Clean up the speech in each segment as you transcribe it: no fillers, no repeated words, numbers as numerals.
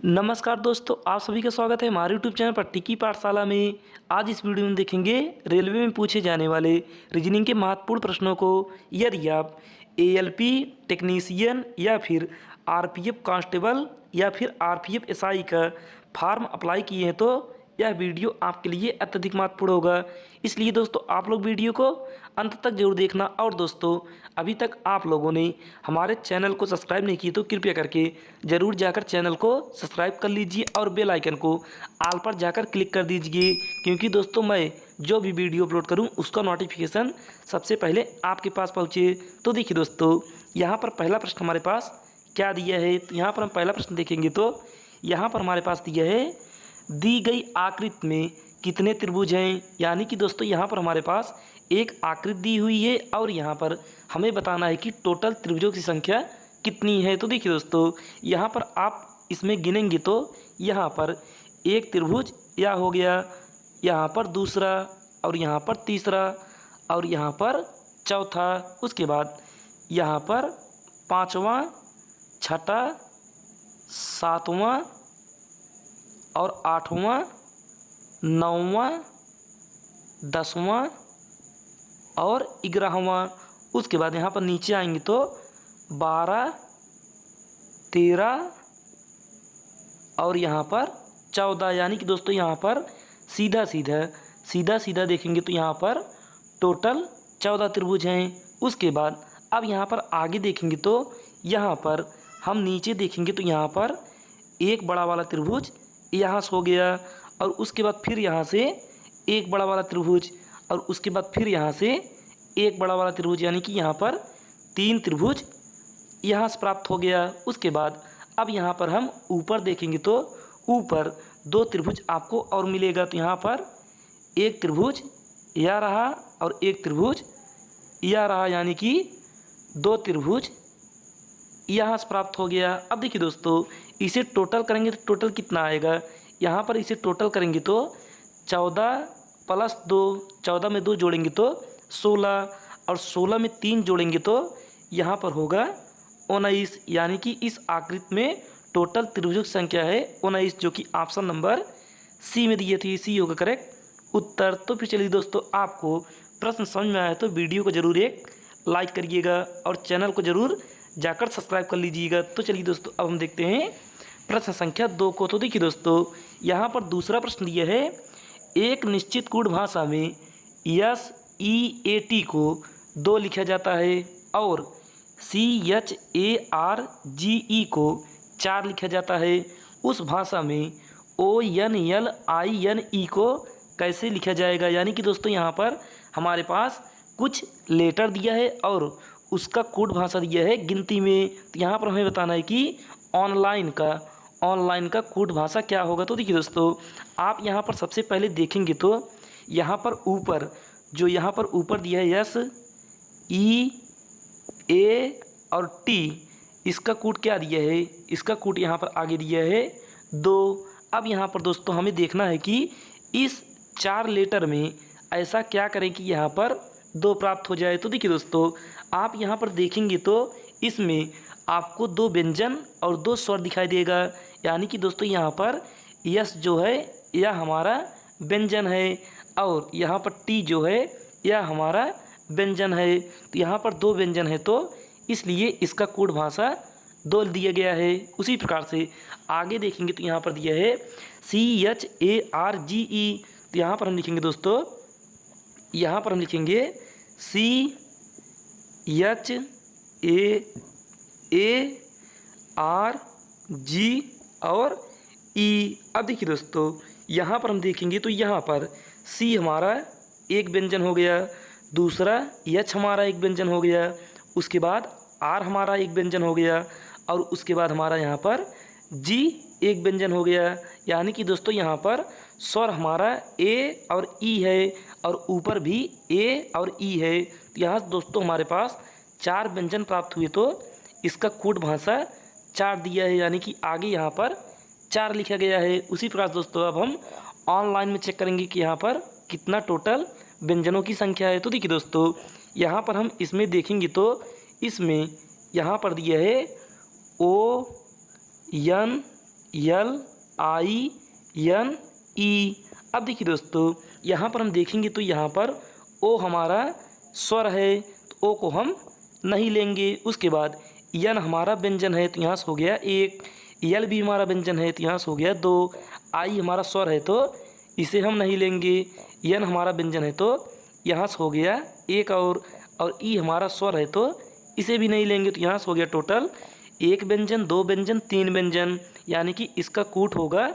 नमस्कार दोस्तों, आप सभी का स्वागत है हमारे यूट्यूब चैनल पर टिकी पाठशाला में। आज इस वीडियो में देखेंगे रेलवे में पूछे जाने वाले रीजनिंग के महत्वपूर्ण प्रश्नों को। यदि आप एएलपी टेक्नीशियन या फिर आरपीएफ कांस्टेबल या फिर आरपीएफ एसआई का फॉर्म अप्लाई किए हैं तो यह वीडियो आपके लिए अत्यधिक महत्वपूर्ण होगा। इसलिए दोस्तों आप लोग वीडियो को अंत तक जरूर देखना। और दोस्तों अभी तक आप लोगों ने हमारे चैनल को सब्सक्राइब नहीं किया तो कृपया करके ज़रूर जाकर चैनल को सब्सक्राइब कर लीजिए और बेल आइकन को ऑल पर जाकर क्लिक कर दीजिए, क्योंकि दोस्तों मैं जो भी वीडियो अपलोड करूं उसका नोटिफिकेशन सबसे पहले आपके पास पहुंचे। तो देखिए दोस्तों, यहाँ पर पहला प्रश्न हमारे पास क्या दिया है। तो यहाँ पर हम पहला प्रश्न देखेंगे तो यहाँ पर हमारे पास दिया है दी गई आकृति में कितने त्रिभुज हैं। यानी कि दोस्तों यहाँ पर हमारे पास एक आकृति दी हुई है और यहाँ पर हमें बताना है कि टोटल त्रिभुजों की संख्या कितनी है। तो देखिए दोस्तों, यहाँ पर आप इसमें गिनेंगे तो यहाँ पर एक त्रिभुज यह हो गया, यहाँ पर दूसरा और यहाँ पर तीसरा और यहाँ पर चौथा, उसके बाद यहाँ पर पाँचवा, छठा, सातवां और आठवां, नौवां, दसवां और 11वां। उसके बाद यहाँ पर नीचे आएंगे तो 12, 13 और यहाँ पर 14। यानी कि दोस्तों यहाँ पर सीधा सीधा देखेंगे तो यहाँ पर टोटल 14 त्रिभुज हैं। उसके बाद अब यहाँ पर आगे देखेंगे तो यहाँ पर हम नीचे देखेंगे तो यहाँ पर एक बड़ा वाला त्रिभुज यहाँ से हो गया और उसके बाद फिर यहाँ से एक बड़ा वाला त्रिभुज और उसके बाद फिर यहाँ से एक बड़ा वाला त्रिभुज, यानी कि यहाँ पर 3 त्रिभुज यहाँ से प्राप्त हो गया। उसके बाद अब यहाँ पर हम ऊपर देखेंगे तो ऊपर 2 त्रिभुज आपको और मिलेगा। तो यहाँ पर एक त्रिभुज यह रहा और एक त्रिभुज यह रहा, यानी कि 2 त्रिभुज यहाँ से प्राप्त हो गया। अब देखिए दोस्तों, इसे टोटल करेंगे तो टोटल कितना आएगा। यहाँ पर इसे टोटल करेंगे तो 14 + 2, 14 में 2 जोड़ेंगे तो 16 और 16 में 3 जोड़ेंगे तो यहाँ पर होगा 19। यानी कि इस आकृति में टोटल त्रिभुजों की संख्या है 19, जो कि ऑप्शन नंबर सी में दिए थे। सी होगा करेक्ट उत्तर। तो फिर चलिए दोस्तों, आपको प्रश्न समझ में आया तो वीडियो को ज़रूर एक लाइक करिएगा और चैनल को ज़रूर जाकर सब्सक्राइब कर लीजिएगा। तो चलिए दोस्तों, अब हम देखते हैं प्रश्न संख्या 2 को। तो देखिए दोस्तों, यहाँ पर दूसरा प्रश्न दिया है एक निश्चित कूट भाषा में SEAT को 2 लिखा जाता है और CHARGE को 4 लिखा जाता है। उस भाषा में ONLINE को कैसे लिखा जाएगा। यानी कि दोस्तों यहाँ पर हमारे पास कुछ लेटर दिया है और उसका कोड भाषा दिया है गिनती में। तो यहाँ पर हमें बताना है कि ऑनलाइन का कोड भाषा क्या होगा। तो देखिए दोस्तों, आप यहाँ पर सबसे पहले देखेंगे तो यहाँ पर ऊपर दिया है SEA और T, इसका कोड क्या दिया है, इसका कोड यहाँ पर आगे दिया है 2। अब यहाँ पर दोस्तों हमें देखना है कि इस 4 लेटर में ऐसा क्या करें कि यहाँ पर 2 प्राप्त हो जाए। तो देखिए दोस्तों, आप यहाँ पर देखेंगे तो इसमें आपको 2 व्यंजन और 2 स्वर दिखाई देगा। यानी कि दोस्तों यहाँ पर यस जो है यह हमारा व्यंजन है और यहाँ पर टी जो है यह हमारा व्यंजन है। तो यहाँ पर 2 व्यंजन है तो इसलिए इसका कोड भाषा 2 दिया गया है। उसी प्रकार से आगे देखेंगे तो यहाँ पर दिया है CHARGE। तो यहाँ पर हम लिखेंगे दोस्तों, यहाँ पर हम लिखेंगे CHAARG और E। अब देखिए दोस्तों, यहाँ पर हम देखेंगे तो यहाँ पर C हमारा एक व्यंजन हो गया, दूसरा H हमारा एक व्यंजन हो गया, उसके बाद R हमारा एक व्यंजन हो गया और उसके बाद हमारा यहाँ पर G एक व्यंजन हो गया। यानी कि दोस्तों यहाँ पर स्वर हमारा A और E है और ऊपर भी A और E है। तो यहाँ दोस्तों हमारे पास 4 व्यंजन प्राप्त हुए तो इसका कोड भाषा 4 दिया है, यानी कि आगे यहाँ पर 4 लिखा गया है। उसी प्रकार दोस्तों अब हम ऑनलाइन में चेक करेंगे कि यहाँ पर कितना टोटल व्यंजनों की संख्या है। तो देखिए दोस्तों, यहाँ पर हम इसमें देखेंगे तो इसमें यहाँ पर दिया है ONLINE LINE। अब देखिए दोस्तों, यहाँ पर हम देखेंगे तो यहाँ पर ओ हमारा स्वर है, तो ओ को हम नहीं लेंगे। उसके बाद यन हमारा व्यंजन है, तो यहाँ से हो गया 1। यल भी हमारा व्यंजन है, तो यहाँ से हो गया 2। आई हमारा स्वर है, तो इसे हम नहीं लेंगे। यन हमारा व्यंजन है, तो यहाँ से हो गया 1 और ई हमारा स्वर है, तो इसे भी नहीं लेंगे। तो यहाँ से हो गया टोटल 1 व्यंजन, 2 व्यंजन, 3 व्यंजन, यानी कि इसका कूट होगा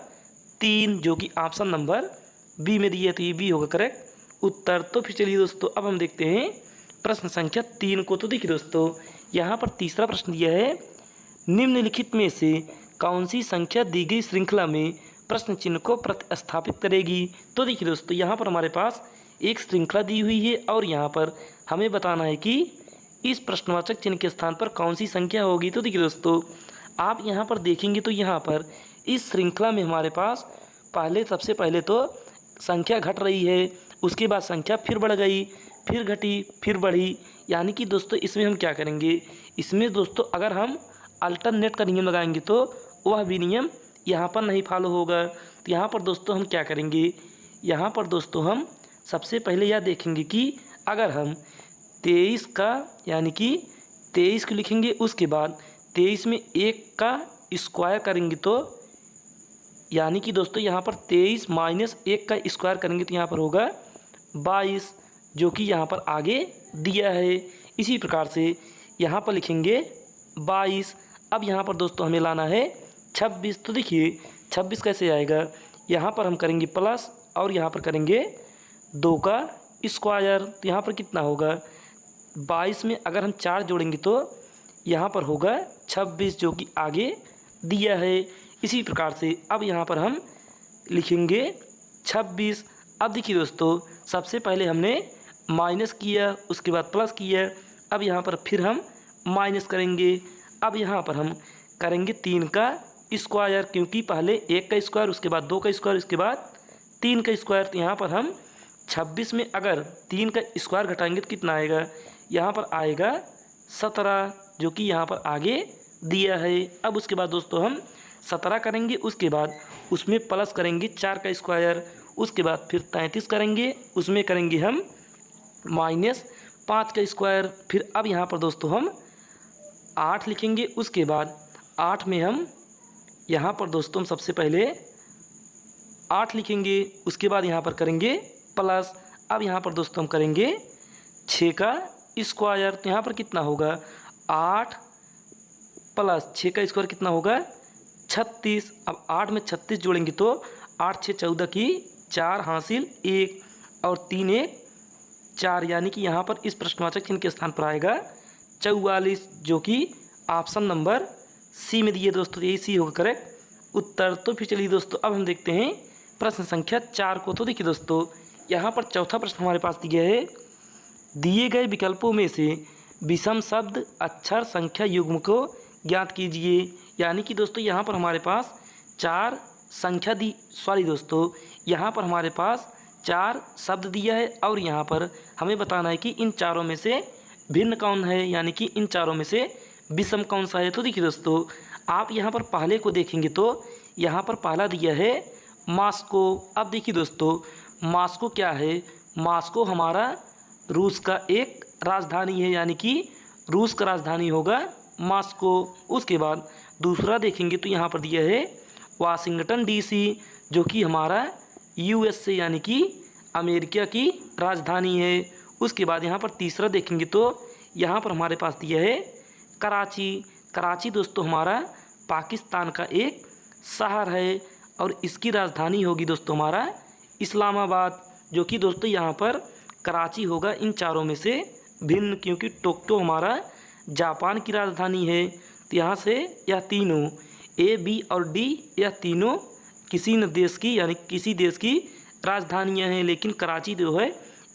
3, जो कि ऑप्शन नंबर बी में दिया है, तो ये बी होगा करेक्ट उत्तर। तो फिर चलिए दोस्तों, अब हम देखते हैं प्रश्न संख्या 3 को। तो देखिए दोस्तों, यहाँ पर तीसरा प्रश्न दिया है, निम्नलिखित में से कौन सी संख्या दी गई श्रृंखला में प्रश्न चिन्ह को प्रतिस्थापित करेगी। तो देखिए दोस्तों, यहाँ पर हमारे पास एक श्रृंखला दी हुई है और यहाँ पर हमें बताना है कि इस प्रश्नवाचक चिन्ह के स्थान पर कौन सी संख्या होगी। तो देखिए दोस्तों, आप यहाँ पर देखेंगे तो यहाँ पर इस श्रृंखला में हमारे पास सबसे पहले तो संख्या घट रही है, उसके बाद संख्या फिर बढ़ गई, फिर घटी, फिर बढ़ी। यानी कि दोस्तों इसमें हम क्या करेंगे, इसमें दोस्तों अगर हम अल्टरनेट का नियम लगाएंगे तो वह भी नियम यहाँ पर नहीं फॉलो होगा। तो यहाँ पर दोस्तों हम क्या करेंगे, यहाँ पर दोस्तों हम सबसे पहले यह देखेंगे कि अगर हम 23 का यानी कि 23 को लिखेंगे, उसके बाद 23 में 1 का स्क्वायर करेंगे, तो यानी कि दोस्तों यहाँ पर 23 माइनस 1 का स्क्वायर करेंगे, तो यहाँ पर होगा 22, जो कि यहाँ पर आगे दिया है। इसी प्रकार से यहाँ पर लिखेंगे 22। अब यहाँ पर दोस्तों हमें लाना है 26। तो देखिए 26 कैसे आएगा, यहाँ पर हम करेंगे प्लस और यहाँ पर करेंगे 2 का स्क्वायर, तो यहाँ पर कितना होगा 22 में अगर हम 4 जोड़ेंगे तो यहाँ पर होगा 26, जो कि आगे दिया है। इसी प्रकार से अब यहाँ पर हम लिखेंगे 26। अब देखिए दोस्तों, सबसे पहले हमने माइनस किया, उसके बाद प्लस किया, अब यहाँ पर फिर हम माइनस करेंगे। अब यहाँ पर हम करेंगे 3 का स्क्वायर, क्योंकि पहले 1 का स्क्वायर, उसके बाद 2 का स्क्वायर, उसके बाद 3 का स्क्वायर। तो यहाँ पर हम 26 में अगर 3 का स्क्वायर घटाएंगे तो कितना आएगा, यहाँ पर आएगा 17, जो कि यहाँ पर आगे दिया है। अब उसके बाद दोस्तों हम 17 करेंगे, उसके बाद उसमें प्लस करेंगे 4 का स्क्वायर, उसके बाद फिर 33 करेंगे, उसमें करेंगे हम माइनस 5 का स्क्वायर। फिर अब यहाँ पर दोस्तों हम 8 लिखेंगे, उसके बाद 8 में हम यहाँ पर दोस्तों हम सबसे पहले 8 लिखेंगे, उसके बाद यहाँ पर करेंगे प्लस। अब यहाँ पर दोस्तों हम करेंगे 6 का स्क्वायर, तो यहाँ पर कितना होगा 8 प्लस 6 का स्क्वायर कितना होगा 36। अब 8 में 36 जोड़ेंगे तो 8 6 14 की 4 हासिल 1 और 3 1 4, यानी कि यहाँ पर इस प्रश्नवाचक चिन्ह के स्थान पर आएगा 44, जो कि ऑप्शन नंबर सी में दिए दोस्तों, यही सी होगा करेक्ट उत्तर। तो फिर चलिए दोस्तों, अब हम देखते हैं प्रश्न संख्या 4 को। तो देखिए दोस्तों, यहाँ पर चौथा प्रश्न हमारे पास दिया है, दिए गए विकल्पों में से विषम शब्द अक्षर संख्या युग्म को ज्ञात कीजिए। यानी कि दोस्तों यहाँ पर हमारे पास 4 संख्या दोस्तों यहाँ पर हमारे पास 4 शब्द दिया है और यहाँ पर हमें बताना है कि इन चारों में से भिन्न कौन है, यानी कि इन चारों में से विषम कौन सा है। तो देखिए दोस्तों, आप यहाँ पर पहले को देखेंगे तो यहाँ पर पहला दिया है मॉस्को। अब देखिए दोस्तों, मॉस्को क्या है, मॉस्को हमारा रूस का एक राजधानी है, यानी कि रूस का राजधानी होगा मॉस्को। उसके बाद दूसरा देखेंगे तो यहाँ पर दिया है वाशिंगटन DC, जो कि हमारा USA यानी कि अमेरिका की राजधानी है। उसके बाद यहाँ पर तीसरा देखेंगे तो यहाँ पर हमारे पास दिया है कराची। कराची दोस्तों हमारा पाकिस्तान का एक शहर है और इसकी राजधानी होगी दोस्तों हमारा इस्लामाबाद, जो कि दोस्तों यहाँ पर कराची होगा इन चारों में से भिन्न, क्योंकि टोक्यो हमारा जापान की राजधानी है। तो यहाँ से यह तीनों A, B और D यह तीनों किसी न देश की यानी किसी देश की राजधानियाँ हैं, लेकिन कराची जो है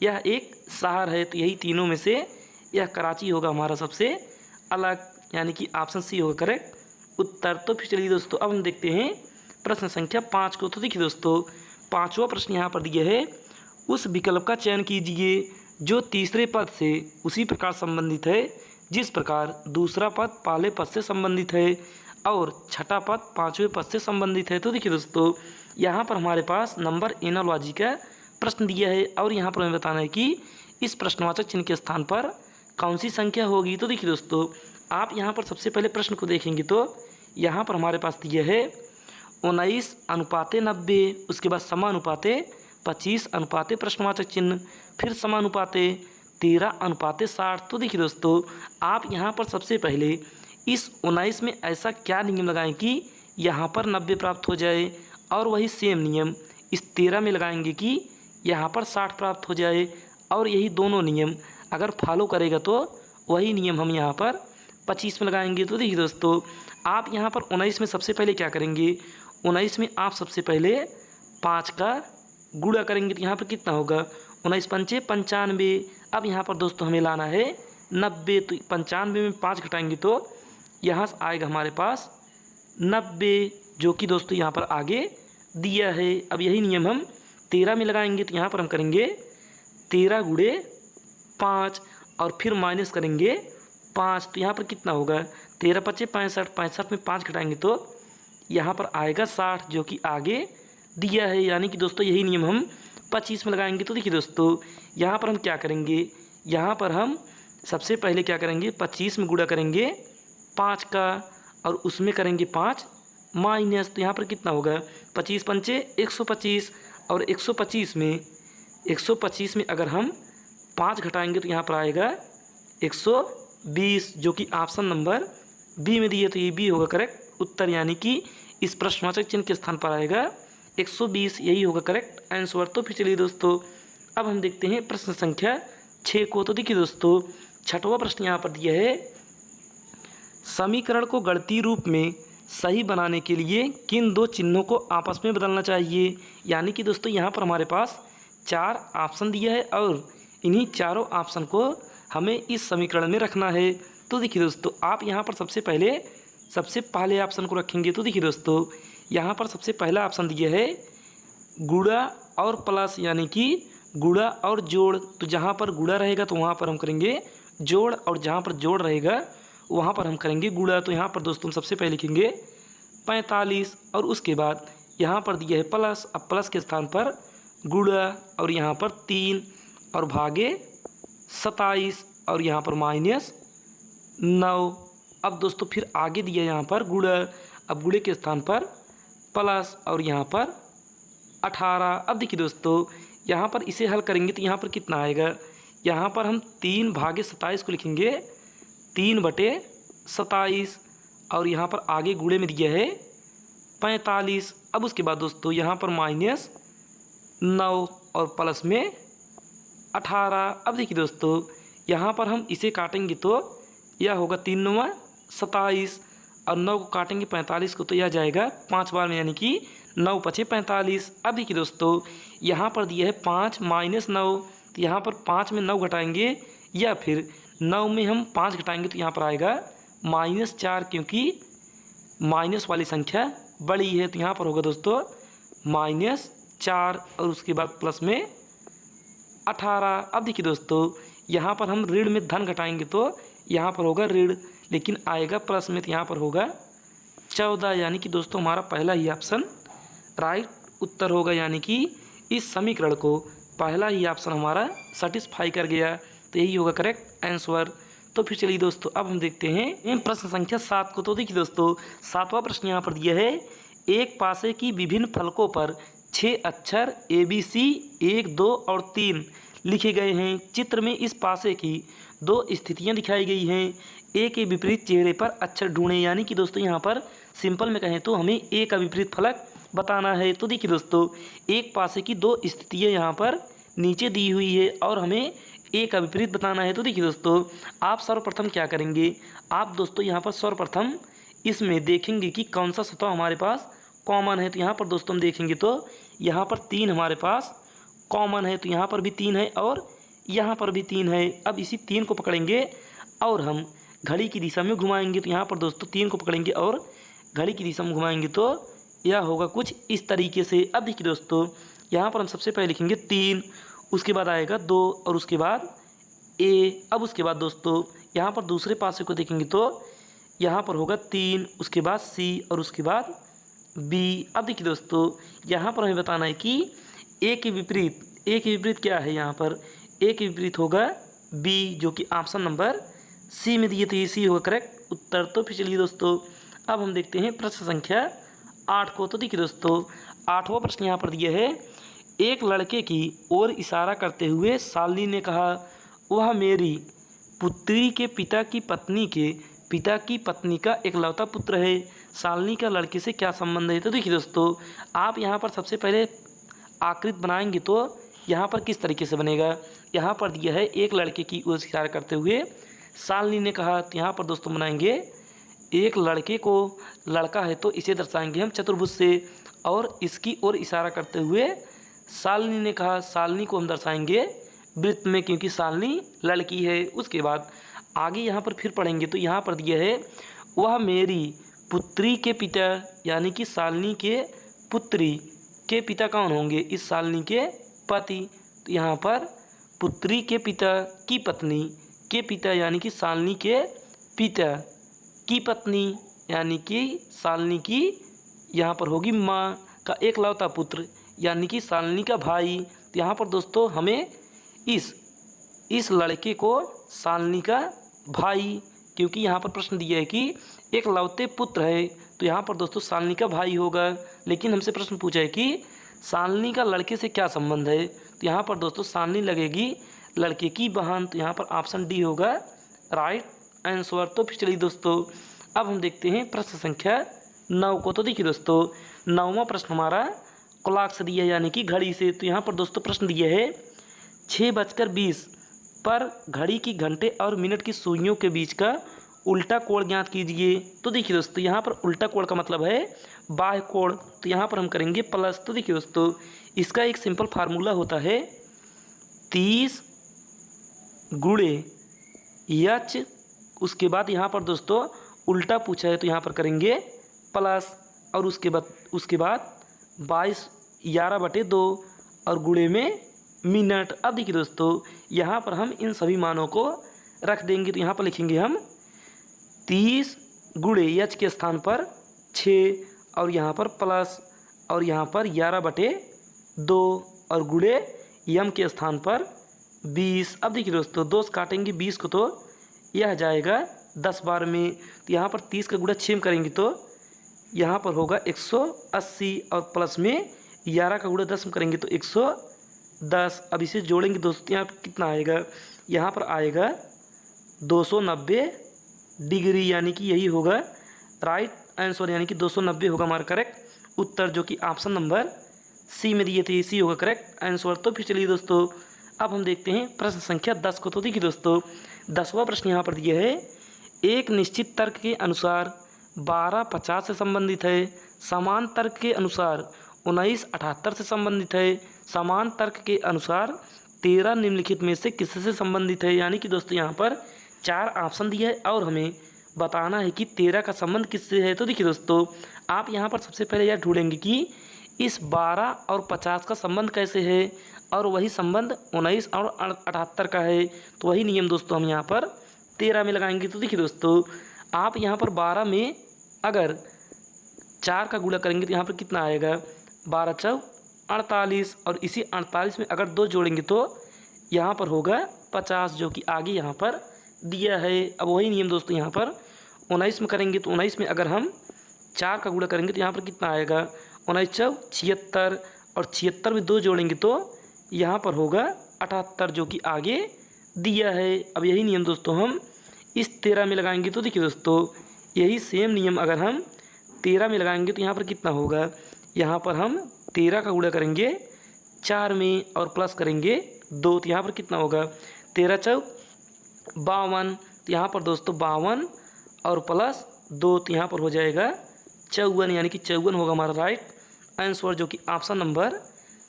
यह एक शहर है। तो यही तीनों में से यह कराची होगा हमारा सबसे अलग, यानी कि ऑप्शन सी होगा करेक्ट उत्तर। तो फिर चलिए दोस्तों, अब हम देखते हैं प्रश्न संख्या 5 को। तो देखिए दोस्तों, 5वां प्रश्न यहाँ पर दिया है, उस विकल्प का चयन कीजिए जो तीसरे पद से उसी प्रकार संबंधित है जिस प्रकार दूसरा पद पहले पद से संबंधित है। और छठा पद पाँचवें पद से संबंधित है। तो देखिए दोस्तों, यहाँ पर हमारे पास नंबर एनालॉजी का प्रश्न दिया है और यहाँ पर हमें बताना है कि इस प्रश्नवाचक चिन्ह के स्थान पर कौन सी संख्या होगी। तो देखिए दोस्तों, आप यहाँ पर सबसे पहले प्रश्न को देखेंगे तो यहाँ पर हमारे पास दिया है 19:90, उसके बाद समानुपाते 25 प्रश्नवाचक चिन्ह, फिर समानुपाते 13:60। तो देखिए दोस्तों, आप यहाँ पर सबसे पहले इस 19 में ऐसा क्या नियम लगाएं कि यहाँ पर 90 प्राप्त हो जाए, और वही सेम नियम इस 13 में लगाएंगे कि यहाँ पर 60 प्राप्त हो जाए, और यही दोनों नियम अगर फॉलो करेगा तो वही नियम हम यहाँ पर 25 में लगाएंगे। तो देखिए दोस्तों, आप यहाँ पर 19 में सबसे पहले क्या करेंगे, 19 में आप सबसे पहले 5 का गुणा करेंगे। तो यहाँ पर कितना होगा, 19 पंचे 95। अब यहाँ पर दोस्तों हमें लाना है 90, तो 95 में 5 घटाएंगे तो यहाँ से आएगा हमारे पास 90, जो कि दोस्तों यहाँ पर आगे दिया है। अब यही नियम हम 13 में लगाएंगे। तो यहाँ पर हम करेंगे 13 गुणे 5 और फिर माइनस करेंगे 5। तो यहाँ पर कितना होगा, 13 पच्चे 65, 65 में 5 घटाएंगे तो यहाँ पर आएगा 60, जो कि आगे दिया है। यानी कि दोस्तों यही नियम हम 25 में लगाएंगे। तो देखिए दोस्तों, यहाँ पर हम क्या करेंगे, यहाँ पर हम सबसे पहले क्या करेंगे, 25 में गुणा करेंगे 5 का और उसमें करेंगे 5 माइनस। तो यहाँ पर कितना होगा, 25 पंचे 125 और 125 में अगर हम 5 घटाएंगे तो यहाँ पर आएगा 120, जो कि ऑप्शन नंबर बी में दिए। तो ये बी होगा करेक्ट उत्तर, यानी कि इस प्रश्नवाचक चिन्ह के स्थान पर आएगा 120, यही होगा करेक्ट आंसर। तो फिर चलिए दोस्तों, अब हम देखते हैं प्रश्न संख्या 6 को। तो देखिए दोस्तों, छठवां प्रश्न यहाँ पर दिया है, समीकरण को गणितीय रूप में सही बनाने के लिए किन दो चिन्हों को आपस में बदलना चाहिए। यानी कि दोस्तों यहाँ पर हमारे पास 4 ऑप्शन दिया है और इन्हीं चारों ऑप्शन को हमें इस समीकरण में रखना है। तो देखिए दोस्तों, आप यहाँ पर सबसे पहले ऑप्शन को रखेंगे। तो देखिए दोस्तों, यहाँ पर सबसे पहला ऑप्शन दिया है गुणा और प्लस, यानी कि गुणा और जोड़। तो जहाँ पर गुणा रहेगा तो वहाँ पर हम करेंगे जोड़, और जहाँ पर जोड़ रहेगा वहाँ पर हम करेंगे गुणा। तो यहाँ पर दोस्तों हम सबसे पहले लिखेंगे 45 और उसके बाद यहाँ पर दिया है प्लस। अब प्लस के स्थान पर गुणा और यहाँ पर 3 और भागे 27 और यहाँ पर माइनस 9। अब दोस्तों फिर आगे दिया यहाँ पर गुणा, अब गुणे के स्थान पर प्लस और यहाँ पर 18। अब देखिए दोस्तों, यहाँ पर इसे हल करेंगे तो यहाँ पर कितना आएगा, यहाँ पर हम 3 भागे 27 को लिखेंगे 3/27 और यहाँ पर आगे गुणे में दिया है 45। अब उसके बाद दोस्तों यहाँ पर माइनस 9 और प्लस में 18। अब देखिए दोस्तों, यहाँ पर हम इसे काटेंगे तो यह होगा 3 9 27 और 9 को काटेंगे 45 को तो यह जाएगा 5 बार में, यानी कि 9 पचे 45। अब देखिए दोस्तों, यहाँ पर दिया है 5 माइनस 9, तो यहाँ पर 5 में 9 घटाएंगे या फिर 9 में हम 5 घटाएंगे तो यहाँ पर आएगा -4, क्योंकि माइनस वाली संख्या बड़ी है। तो यहाँ पर होगा दोस्तों -4 और उसके बाद प्लस में 18। अब देखिए दोस्तों, यहाँ पर हम ऋण में धन घटाएंगे तो यहाँ पर होगा ऋण, लेकिन आएगा प्लस में, तो यहाँ पर होगा 14। यानी कि दोस्तों हमारा पहला ही ऑप्शन राइट उत्तर होगा, यानी कि इस समीकरण को पहला ही ऑप्शन हमारा सेटिस्फाई कर गया। तो यही होगा करेक्ट आंसर। तो फिर चलिए दोस्तों, अब हम देखते हैं प्रश्न संख्या 7 को। तो देखिए दोस्तों, 7वां प्रश्न यहाँ पर दिया है, एक पासे की विभिन्न फलकों पर 6 अक्षर ABC 1 2 और 3 लिखे गए हैं। चित्र में इस पासे की 2 स्थितियाँ दिखाई गई हैं। ए के विपरीत चेहरे पर अक्षर ढूंढें। यानी कि दोस्तों यहाँ पर सिंपल में कहें तो हमें ए का विपरीत फलक बताना है। तो देखिए दोस्तों, एक पासे की 2 स्थितियाँ यहाँ पर नीचे दी हुई है और हमें ए का विपरीत बताना है। तो देखिए दोस्तों, आप सर्वप्रथम क्या करेंगे, आप दोस्तों यहाँ पर सर्वप्रथम इसमें देखेंगे कि कौन सा सतह हमारे पास कॉमन है। तो यहाँ पर दोस्तों हम देखेंगे तो यहाँ पर 3 हमारे पास कॉमन है, तो यहाँ पर भी 3 है और यहाँ पर भी 3 है। अब इसी 3 को पकड़ेंगे और हम घड़ी की दिशा में घुमाएंगे। तो यहाँ पर दोस्तों 3 को पकड़ेंगे और घड़ी की दिशा में घुमाएंगे तो यह होगा कुछ इस तरीके से। अब देखिए दोस्तों, यहाँ पर हम सबसे पहले लिखेंगे 3, उसके बाद आएगा 2 और उसके बाद ए। अब उसके बाद दोस्तों यहाँ पर दूसरे पासे को देखेंगे तो यहाँ पर होगा 3, उसके बाद C और उसके बाद B। अब देखिए दोस्तों, यहाँ पर हमें बताना है कि A के विपरीत क्या है। यहाँ पर A के विपरीत होगा B, जो कि ऑप्शन नंबर C में दिए थे, C होगा करेक्ट उत्तर। तो फिर चलिए दोस्तों, अब हम देखते हैं प्रश्न संख्या 8 को। तो देखिए दोस्तों, 8वां प्रश्न यहाँ पर दिया है, एक लड़के की ओर इशारा करते हुए शालिनी ने कहा, वह मेरी पुत्री के पिता की पत्नी का इकलौता पुत्र है। शालिनी का लड़के से क्या संबंध है। तो देखिए दोस्तों, आप यहाँ पर सबसे पहले आकृति बनाएंगे तो यहाँ पर किस तरीके से बनेगा। यहाँ पर दिया है एक लड़के की ओर इशारा करते हुए शालिनी ने कहा, तो यहाँ पर दोस्तों बनाएंगे एक लड़के को, लड़का है तो इसे दर्शाएंगे हम चतुर्भुज से, और इसकी ओर इशारा करते हुए शालिनी ने कहा, शालिनी को हम दर्शाएंगे वृत्त में, क्योंकि शालिनी लड़की है। उसके बाद आगे यहाँ पर फिर पढ़ेंगे तो यहाँ पर दिया है, वह मेरी पुत्री के पिता, यानी कि शालिनी के पुत्री के पिता कौन होंगे, इस शालिनी के पति। तो यहाँ पर पुत्री के पिता की पत्नी के पिता, यानी कि शालिनी के पिता की पत्नी, यानी कि शालिनी की यहाँ पर होगी माँ का एकलौता पुत्र, यानी कि शालिनी का भाई। तो यहाँ पर दोस्तों हमें इस लड़के को शालिनी का भाई, क्योंकि यहाँ पर प्रश्न दिया है कि एकलौते पुत्र है, तो यहाँ पर दोस्तों शालिनी का भाई होगा। लेकिन हमसे प्रश्न पूछा है कि शालिनी का लड़के से क्या संबंध है, तो यहाँ पर दोस्तों शालिनी लगेगी लड़के की बहन। तो यहाँ पर ऑप्शन डी होगा राइट आंसर। तो फिर चलिए दोस्तों, अब हम देखते हैं प्रश्न संख्या 9 को। तो देखिए दोस्तों, 9वां प्रश्न हमारा क्लॉक से दिया है, यानी कि घड़ी से। तो यहाँ पर दोस्तों प्रश्न दिया है, 6:20 पर घड़ी की घंटे और मिनट की सुइयों के बीच का उल्टा कोण ज्ञात कीजिए। तो देखिए दोस्तों, यहाँ पर उल्टा कोण का मतलब है बाह्य कोण, तो यहाँ पर हम करेंगे प्लस। तो देखिए दोस्तों, इसका एक सिंपल फार्मूला होता है 30 गुणे एच, उसके बाद यहाँ पर दोस्तों उल्टा पूछा है तो यहाँ पर करेंगे प्लस, और उसके बाद 11/2 और गुणे में मिनट। अब देखिए दोस्तों, यहाँ पर हम इन सभी मानों को रख देंगे। तो यहाँ पर लिखेंगे हम 30 गुणे एच के स्थान पर 6, और यहाँ पर प्लस, और यहाँ पर 11/2 और गुणे यम के स्थान पर 20। अब देखिए दोस्तों, 2 से काटेंगे 20 को तो यह जाएगा 10 बार में। तो यहाँ पर 30 का गुणा 6 में करेंगे तो यहाँ पर होगा 180, और प्लस में 11 का गुणा 10 में करेंगे तो 110। अब इसे जोड़ेंगे दोस्तों, यहाँ पर कितना आएगा, यहाँ पर आएगा 290 डिग्री, यानी कि यही होगा राइट आंसर, यानी कि 290 होगा हमारा करेक्ट उत्तर, जो कि ऑप्शन नंबर सी में दिए थे, इसी होगा करेक्ट आंसर। तो फिर चलिए दोस्तों, अब हम देखते हैं प्रश्न संख्या 10 को। तो देखिए दोस्तों, 10वां प्रश्न यहाँ पर दिया है, एक निश्चित तर्क के अनुसार 1250 से संबंधित है, समान तर्क के अनुसार 1978 से संबंधित है, समान तर्क के अनुसार 13 निम्नलिखित में से किससे संबंधित है। यानी कि दोस्तों यहाँ पर 4 ऑप्शन दिया है और हमें बताना है कि 13 का संबंध किससे है। तो देखिए दोस्तों, आप यहाँ पर सबसे पहले यह ढूंढेंगे कि इस 12 और 50 का संबंध कैसे है, और वही संबंध 19 और 78 का है। तो वही नियम दोस्तों हम यहाँ पर 13 में लगाएंगे। तो देखिए दोस्तों, आप यहाँ पर 12 में अगर 4 का गुणा करेंगे तो यहाँ पर कितना आएगा, 12 चौक 48, और इसी 48 में अगर 2 जोड़ेंगे तो यहाँ पर होगा 50, जो कि आगे यहाँ पर दिया है। अब वही नियम दोस्तों यहाँ पर 19 में करेंगे तो 19 में अगर हम 4 का गुणा करेंगे तो यहाँ पर कितना आएगा, 19 चौक 76, और 76 में 2 जोड़ेंगे तो यहाँ पर होगा 78, जो कि आगे दिया है। अब यही नियम दोस्तों हम इस 13 में लगाएंगे। तो देखिए दोस्तों, यही सेम नियम अगर हम 13 में लगाएंगे तो यहाँ पर कितना होगा, यहाँ पर हम 13 का गुणा करेंगे 4 में और प्लस करेंगे 2, तो यहाँ पर कितना होगा, 13 चौक 52। तो यहाँ पर दोस्तों 52 और प्लस 2, तो यहाँ पर हो जाएगा 54, यानी कि 54 होगा हमारा राइट आंसर, जो कि ऑप्शन नंबर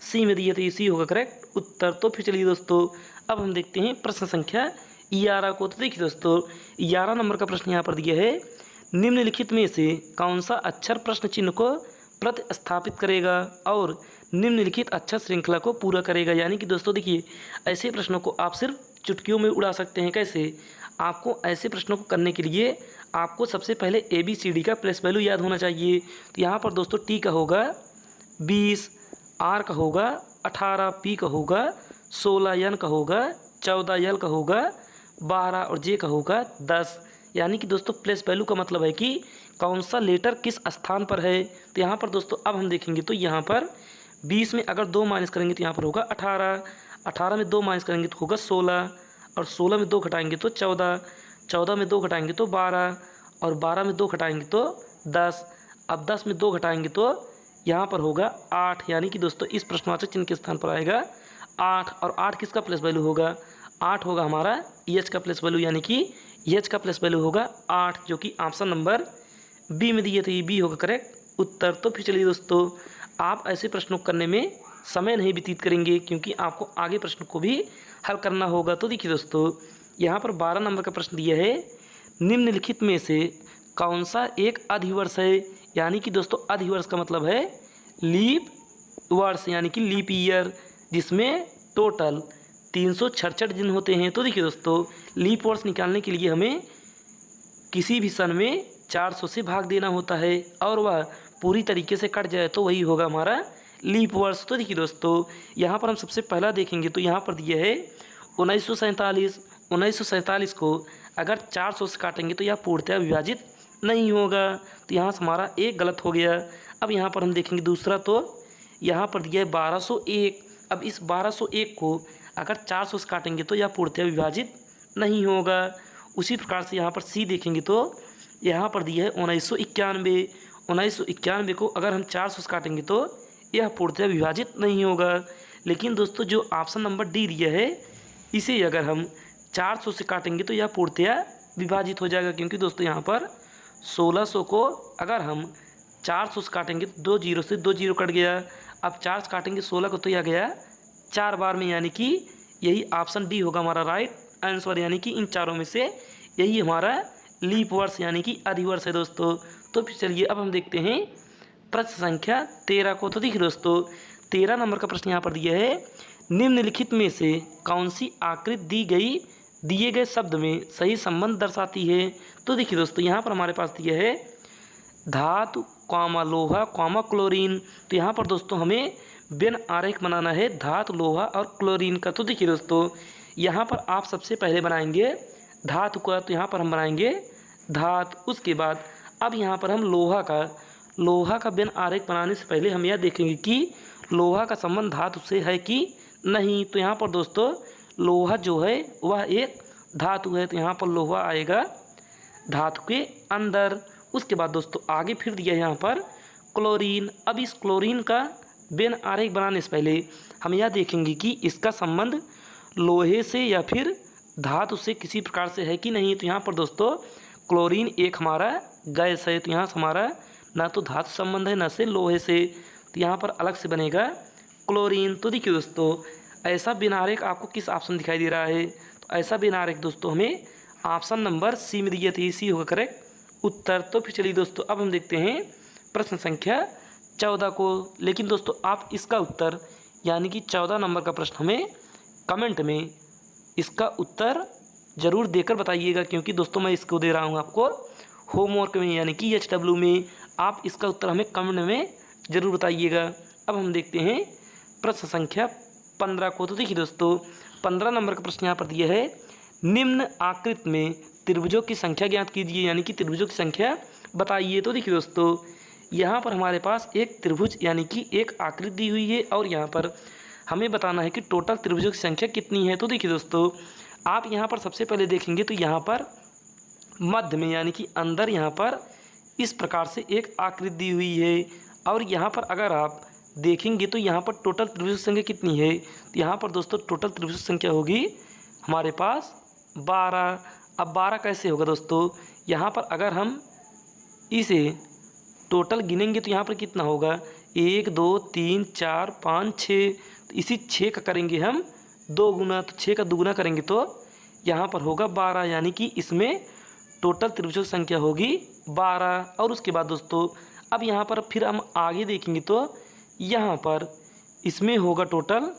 सी में दिए थे, इसी होगा करेक्ट उत्तर। तो फिर चलिए दोस्तों, अब हम देखते हैं प्रश्न संख्या 11 को। तो देखिए दोस्तों, 11 नंबर का प्रश्न यहाँ पर दिया है, निम्नलिखित में से कौन सा अक्षर प्रश्न चिन्ह को प्रतिस्थापित करेगा और निम्नलिखित अक्षर श्रृंखला को पूरा करेगा। यानी कि दोस्तों देखिए, ऐसे प्रश्नों को आप सिर्फ चुटकियों में उड़ा सकते हैं। कैसे, आपको ऐसे प्रश्नों को करने के लिए आपको सबसे पहले ABCD का प्लेस वैल्यू याद होना चाहिए। तो यहाँ पर दोस्तों T का होगा 20, R का होगा 18, P का होगा 16, N का होगा 14, L का होगा 12 और J का होगा 10। यानी कि दोस्तों प्लेस वैल्यू का मतलब है कि कौन सा लेटर किस स्थान पर है। तो यहाँ पर दोस्तों अब हम देखेंगे तो यहाँ पर 20 में अगर 2 माइनस करेंगे तो यहाँ पर होगा 18, 18 में 2 माइनस करेंगे तो होगा 16 और 16 में 2 घटाएंगे तो 14, 14 में 2 घटाएंगे तो 12 और 12 में 2 घटाएंगे तो 10। अब 10 में 2 घटाएंगे तो यहाँ पर होगा 8। यानी कि दोस्तों इस प्रश्नवाचक चिन्ह के स्थान पर आएगा 8 और 8 किसका प्लेस वैल्यू होगा? 8 होगा हमारा एच का प्लेस वैल्यू, यानी कि एच का प्लेस वैल्यू होगा 8, जो कि ऑप्शन नंबर बी में दिए, तो ये बी होगा करेक्ट उत्तर। तो फिर चलिए दोस्तों, आप ऐसे प्रश्नों को करने में समय नहीं व्यतीत करेंगे क्योंकि आपको आगे प्रश्न को भी हल करना होगा। तो देखिए दोस्तों, यहाँ पर 12 नंबर का प्रश्न दिया है, निम्नलिखित में से कौन सा एक अधिवर्ष है? यानी कि दोस्तों अधिवर्ष का मतलब है लीप वर्ष, यानी कि लीप ईयर, जिसमें टोटल 366 दिन होते हैं। तो देखिए दोस्तों, लीप वर्ष निकालने के लिए हमें किसी भी सन में 400 से भाग देना होता है और वह पूरी तरीके से कट जाए तो वही होगा हमारा लीप वर्ष। तो देखिए दोस्तों, यहाँ पर हम सबसे पहला देखेंगे तो यहाँ पर दिया है 1947। 1947 को अगर 400 से काटेंगे तो यह पूर्णतः विभाजित नहीं होगा, तो यहाँ से हमारा एक गलत हो गया। अब यहाँ पर हम देखेंगे दूसरा, तो यहाँ पर दिया है 1201। अब इस 1201 को अगर 400 से काटेंगे तो यह पूर्णतः विभाजित नहीं होगा। उसी प्रकार से यहाँ पर सी देखेंगे तो यहाँ पर दिया है 1991। 1991 को अगर हम 400 से काटेंगे तो यह पूर्णतः विभाजित नहीं होगा। लेकिन दोस्तों जो ऑप्शन नंबर डी दिया है, इसे अगर हम 400 से काटेंगे तो यह पूर्णतः विभाजित हो जाएगा, क्योंकि दोस्तों यहाँ पर 1600 को अगर हम 400 से काटेंगे तो 2 जीरो से 2 जीरो कट गया। अब 4 से काटेंगे 16 को तो यह गया 4 बार में, यानी कि यही ऑप्शन डी होगा हमारा राइट आंसर। यानी कि इन चारों में से यही हमारा लीप वर्ष यानी कि अधिवर्ष है दोस्तों। तो फिर चलिए अब हम देखते हैं प्रश्न संख्या 13 को। तो देखिए दोस्तों, 13 नंबर का प्रश्न यहाँ पर दिया है, निम्नलिखित में से कौन सी आकृति दिए गए शब्द में सही संबंध दर्शाती है? तो देखिए दोस्तों, यहाँ पर हमारे पास दिया है धातु कॉमा लोहा कॉमा क्लोरीन। तो यहाँ पर दोस्तों हमें वेन आरेख बनाना है धातु लोहा और क्लोरीन का। तो देखिए दोस्तों, यहाँ पर आप सबसे पहले बनाएंगे धातु का, तो यहाँ पर हम बनाएंगे धातु। उसके बाद अब यहाँ पर हम लोहा का वेन आरेख बनाने से पहले हम यह देखेंगे कि लोहा का संबंध धातु से है कि नहीं। तो यहाँ पर दोस्तों लोहा जो है वह एक धातु है, तो यहाँ पर लोहा आएगा धातु के अंदर। उसके बाद दोस्तों आगे फिर दिया है यहाँ पर क्लोरीन। अब इस क्लोरीन का वेन आरेख बनाने से पहले हम यह देखेंगे कि इसका संबंध लोहे से या फिर धातु से किसी प्रकार से है कि नहीं। तो यहाँ पर दोस्तों क्लोरीन एक हमारा गैस है, तो यहाँ से हमारा ना तो धातु संबंध है ना से लोहे से, तो यहाँ पर अलग से बनेगा क्लोरीन। तो देखिए दोस्तों, ऐसा वेन आरेख आपको किस ऑप्शन दिखाई दे रहा है? तो ऐसा वेन आरेख दोस्तों हमें ऑप्शन नंबर सी में दिया था, सी होगा करेक्ट उत्तर। तो फिर चलिए दोस्तों, अब हम देखते हैं प्रश्न संख्या 14 को। लेकिन दोस्तों आप इसका उत्तर यानी कि 14 नंबर का प्रश्न हमें कमेंट में इसका उत्तर ज़रूर देकर बताइएगा, क्योंकि दोस्तों मैं इसको दे रहा हूँ आपको होमवर्क में, यानी कि HW में। आप इसका उत्तर हमें कमेंट में ज़रूर बताइएगा। अब हम देखते हैं प्रश्न संख्या 15 को। तो देखिए दोस्तों, 15 नंबर का प्रश्न यहाँ पर दिया है, निम्न आकृति में त्रिभुजों की संख्या ज्ञात कीजिए, यानी कि त्रिभुजों की संख्या बताइए। तो देखिए दोस्तों, यहाँ पर हमारे पास एक त्रिभुज यानी कि एक आकृति दी हुई है और यहाँ पर हमें बताना है कि टोटल त्रिभुजों की संख्या कितनी है। तो देखिए दोस्तों, आप यहाँ पर सबसे पहले देखेंगे तो यहाँ पर मध्य में यानी कि अंदर यहाँ पर इस प्रकार से एक आकृति दी हुई है और यहाँ पर अगर आप देखेंगे तो यहाँ पर टोटल त्रिभुज संख्या कितनी है? तो यहाँ पर दोस्तों टोटल त्रिभुज संख्या होगी हमारे पास 12। अब 12 कैसे होगा दोस्तों? यहाँ पर अगर हम इसे टोटल गिनेंगे तो यहाँ पर कितना होगा? 1 2 3 4 5 6। तो इसी 6 का करेंगे हम 2 गुना, तो 6 का दुगुना करेंगे तो यहाँ पर होगा 12, यानी कि इसमें टोटल त्रिभुजों की संख्या होगी 12। और उसके बाद दोस्तों अब यहाँ पर फिर हम आगे देखेंगे तो यहाँ पर इसमें होगा टोटल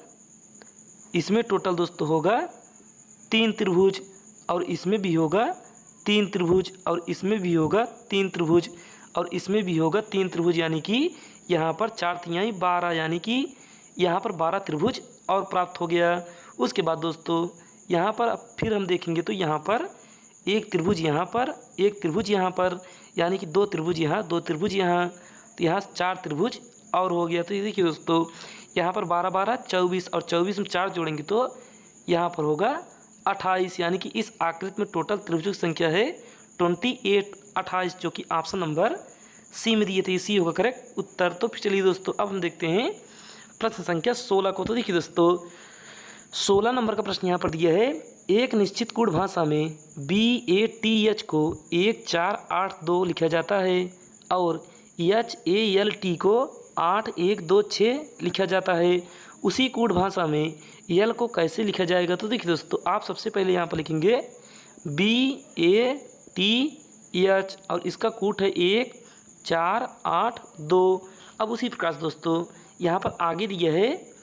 दोस्तों होगा 3 त्रिभुज और इसमें भी होगा 3 त्रिभुज, और इसमें भी होगा 3 त्रिभुज, और इसमें भी होगा 3 त्रिभुज, यानी कि यहाँ पर 4×3 12, यानी कि यहाँ पर 12 त्रिभुज और प्राप्त हो गया। उसके बाद दोस्तों यहाँ पर अब फिर हम देखेंगे तो यहाँ पर एक त्रिभुज यहाँ पर, एक त्रिभुज यहाँ पर, यानी कि 2 त्रिभुज यहाँ, 2 त्रिभुज यहाँ, तो यहाँ 4 त्रिभुज और हो गया। तो ये देखिए दोस्तों यहाँ पर 12 12 24, और 24 में 4 जोड़ेंगे तो यहाँ पर होगा 28, यानी कि इस आकृति में टोटल त्रिभुजों की संख्या है 28, 28, जो कि ऑप्शन नंबर सी में दिए थे, सी होगा करेक्ट उत्तर। तो चलिए दोस्तों अब हम देखते हैं प्रश्न संख्या 16 को। तो देखिए दोस्तों 16 नंबर का प्रश्न यहाँ पर दिया है, एक निश्चित गुण भाषा में BATH को 1 4 8 2 लिखा जाता है और HALT को 8 1 2 6 लिखा जाता है। उसी कूट भाषा में यल को कैसे लिखा जाएगा? तो देखिए दोस्तों आप सबसे पहले यहाँ पर लिखेंगे BATH और इसका कूट है 1 4 8 2। अब उसी प्रकार से दोस्तों यहाँ पर आगे दिया है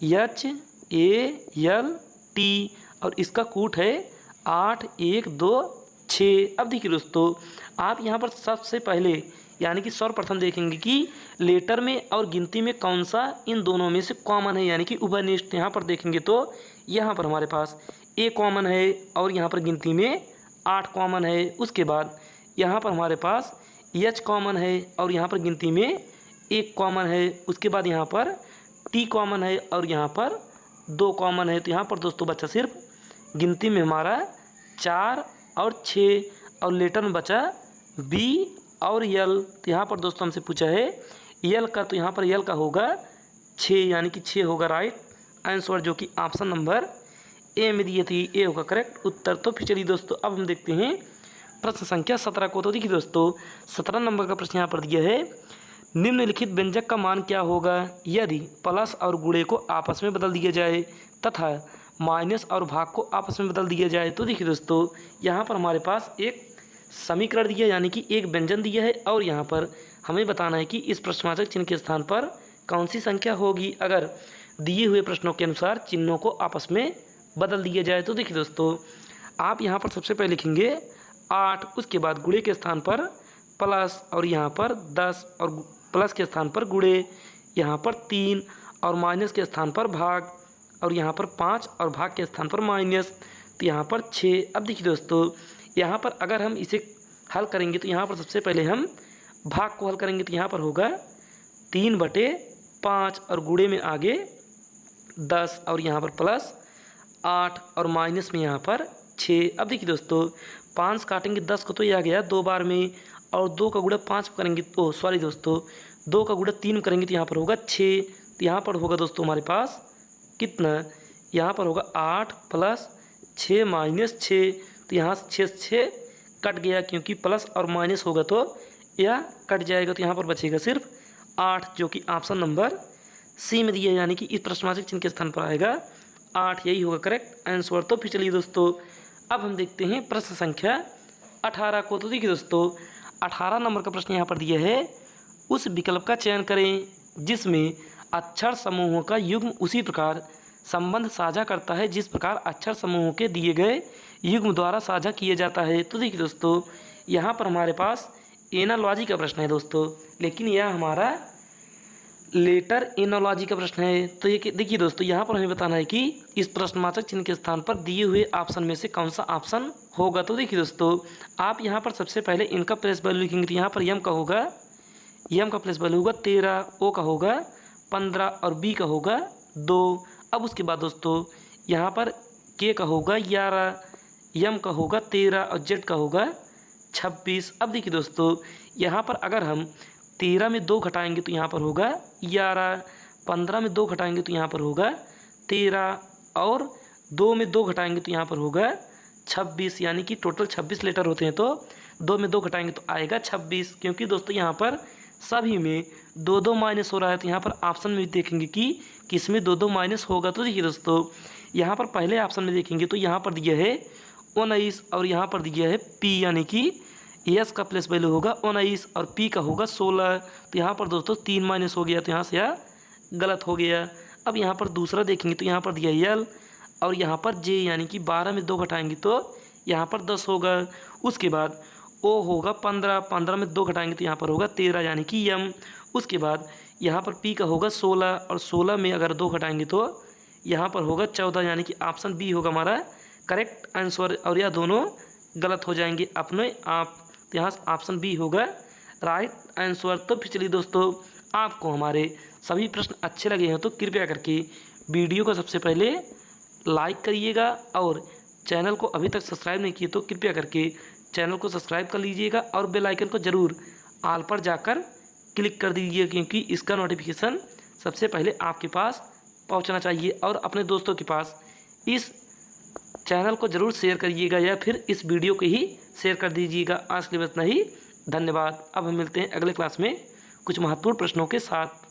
HALT और इसका कूट है 8 1 2 6। अब देखिए दोस्तों आप यहाँ पर सबसे पहले यानी कि सर्वप्रथम देखेंगे कि लेटर में और गिनती में कौन सा इन दोनों में से कॉमन है, यानी कि उभयनिष्ठ। यहाँ पर देखेंगे तो यहाँ पर हमारे पास A कॉमन है और यहाँ पर गिनती में 8 कॉमन है। उसके बाद यहाँ पर हमारे पास H कॉमन है और यहाँ पर गिनती में 1 कॉमन है। उसके बाद यहाँ पर T कॉमन है और यहाँ पर 2 कॉमन है। तो यहाँ पर दोस्तों बचा सिर्फ गिनती में हमारा 4 और 6 और लेटर में बचा B और यल। तो यहाँ पर दोस्तों हमसे पूछा है यल का, तो यहाँ पर यल का होगा 6, यानी कि 6 होगा राइट आंसर, जो कि ऑप्शन नंबर ए में दिए थे, ए होगा करेक्ट उत्तर। तो फिर चलिए दोस्तों अब हम देखते हैं प्रश्न संख्या 17 को। तो देखिए दोस्तों 17 नंबर का प्रश्न यहाँ पर दिया है, निम्नलिखित व्यंजक का मान क्या होगा यदि प्लस और गुणे को आपस में बदल दिया जाए तथा माइनस और भाग को आपस में बदल दिया जाए। तो देखिए दोस्तों यहाँ पर हमारे पास एक समीकरण दिया, यानी कि एक व्यंजन दिया है और यहाँ पर हमें बताना है कि इस प्रश्नवाचक चिन्ह के स्थान पर कौन सी संख्या होगी अगर दिए हुए प्रश्नों के अनुसार चिन्हों को आपस में बदल दिया जाए। तो देखिए दोस्तों आप यहाँ पर सबसे पहले लिखेंगे 8, उसके बाद गुणे के स्थान पर प्लस और यहाँ पर 10 और प्लस के स्थान पर गुणे, यहाँ पर 3 और माइनस के स्थान पर भाग और यहाँ पर 5 और भाग के स्थान पर माइनस, तो यहाँ पर 6। अब देखिए दोस्तों यहाँ पर अगर हम इसे हल करेंगे तो यहाँ पर सबसे पहले हम भाग को हल करेंगे तो यहाँ पर होगा 3/5 और गुणे में आगे 10 और यहाँ पर प्लस 8 और माइनस में यहाँ पर 6। अब देखिए दोस्तों 5 काटेंगे 10 को तो यह आ गया 2 बार में, और 2 का गुणा 5 करेंगे तो सॉरी दोस्तों 2 का गुणा 3 करेंगे तो यहाँ पर होगा 6। तो यहाँ पर होगा दोस्तों हमारे पास कितना, यहाँ पर होगा 8 + 6 - 6। तो यहाँ 6 कट गया क्योंकि प्लस और माइनस होगा तो यह कट जाएगा। तो यहाँ पर बचेगा सिर्फ 8, जो कि ऑप्शन नंबर सी में दिया है, यानी कि इस प्रश्नवाचक चिन्ह के स्थान पर आएगा 8, यही होगा करेक्ट आंसर। तो फिर चलिए दोस्तों अब हम देखते हैं प्रश्न संख्या 18 को। तो देखिए दोस्तों 18 नंबर का प्रश्न यहाँ पर दिया है, उस विकल्प का चयन करें जिसमें अक्षर समूहों का युग्म उसी प्रकार संबंध साझा करता है जिस प्रकार अक्षर समूहों के दिए गए युग्म द्वारा साझा किया जाता है। तो देखिए दोस्तों यहाँ पर हमारे पास एनालॉजी का प्रश्न है दोस्तों, लेकिन यह हमारा लेटर एनालॉजी का प्रश्न है। तो ये देखिए दोस्तों यहाँ पर हमें बताना है कि इस प्रश्नवाचक चिन्ह के स्थान पर दिए हुए ऑप्शन में से कौन सा ऑप्शन होगा। तो देखिए दोस्तों आप यहाँ पर सबसे पहले इनका प्लेस वैल्यू लिखेंगे तो यहाँ पर यम का होगा, यम का प्लेस वैल्यू होगा 13, ओ का होगा 15 और बी का होगा 2। अब उसके बाद दोस्तों यहाँ पर के का होगा 11, यम का होगा 13 और जेड का होगा 26। अब देखिए दोस्तों यहाँ पर अगर हम 13 में 2 घटाएंगे तो यहाँ पर होगा 11, 15 में 2 घटाएंगे तो यहाँ पर होगा 13 और 2 में 2 घटाएंगे तो यहाँ पर होगा 26, यानी कि टोटल 26 लेटर होते हैं। तो 2 में 2 घटाएंगे तो आएगा 26, क्योंकि दोस्तों यहाँ पर सभी में 2 माइनस हो रहा है। तो यहाँ पर ऑप्शन में देखेंगे कि किस में 2 माइनस होगा। तो देखिए दोस्तों यहाँ पर पहले ऑप्शन में देखेंगे तो यहाँ पर दिया है 19 और यहाँ पर दिया है पी, यानी कि एस का प्लेस वैल्यू होगा 19 और पी का होगा 16। तो यहाँ पर दोस्तों 3 माइनस हो गया, तो यहाँ से यह गलत हो गया। अब यहाँ पर दूसरा देखेंगे तो यहाँ पर दिया एल और यहाँ पर जे, यानी कि 12 में 2 घटाएंगे तो यहाँ पर 10 होगा। उसके बाद ओ होगा 15, 15 में 2 घटाएंगे तो यहाँ पर होगा 13 यानी कि यम। उसके बाद यहाँ पर पी का होगा 16 और 16 में अगर 2 घटाएंगे तो यहाँ पर होगा 14 यानी कि ऑप्शन बी होगा हमारा करेक्ट आंसर। और यह दोनों गलत हो जाएंगे अपने आप, तो यहाँ ऑप्शन बी होगा राइट आंसर। तो चलिए दोस्तों, आपको हमारे सभी प्रश्न अच्छे लगे हैं तो कृपया करके वीडियो को सबसे पहले लाइक करिएगा, और चैनल को अभी तक सब्सक्राइब नहीं किए तो कृपया करके चैनल को सब्सक्राइब कर लीजिएगा और बेल आइकन को ज़रूर ऑल पर जाकर क्लिक कर दीजिए, क्योंकि इसका नोटिफिकेशन सबसे पहले आपके पास पहुंचना चाहिए। और अपने दोस्तों के पास इस चैनल को ज़रूर शेयर करिएगा या फिर इस वीडियो को ही शेयर कर दीजिएगा। आज के लिए बस इतना ही, धन्यवाद। अब हम मिलते हैं अगले क्लास में कुछ महत्वपूर्ण प्रश्नों के साथ।